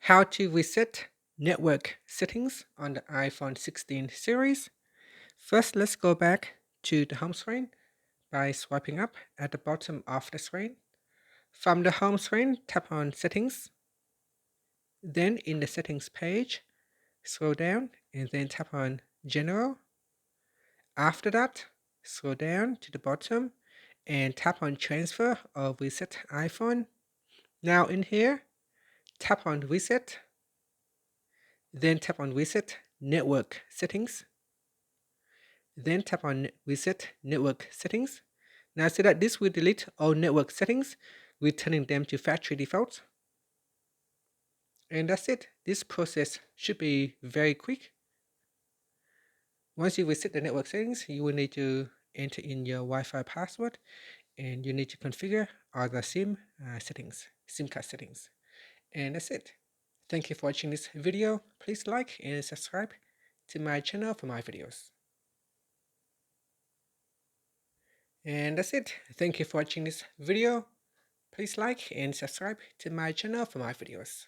How to reset network settings on the iPhone 16 series. First, let's go back to the home screen by swiping up at the bottom of the screen. From the home screen, tap on Settings. Then in the Settings page, scroll down and then tap on General. After that, scroll down to the bottom and tap on Transfer or Reset iPhone. Now in here, tap on Reset. Then tap on Reset Network Settings. Then tap on Reset Network Settings. Now see that this will delete all network settings, returning them to factory default. And that's it. This process should be very quick. Once you reset the network settings, you will need to enter in your Wi-Fi password, and you need to configure other SIM card settings. And that's it. Thank you for watching this video. Please like and subscribe to my channel for my videos. And that's it. Thank you for watching this video. Please like and subscribe to my channel for my videos.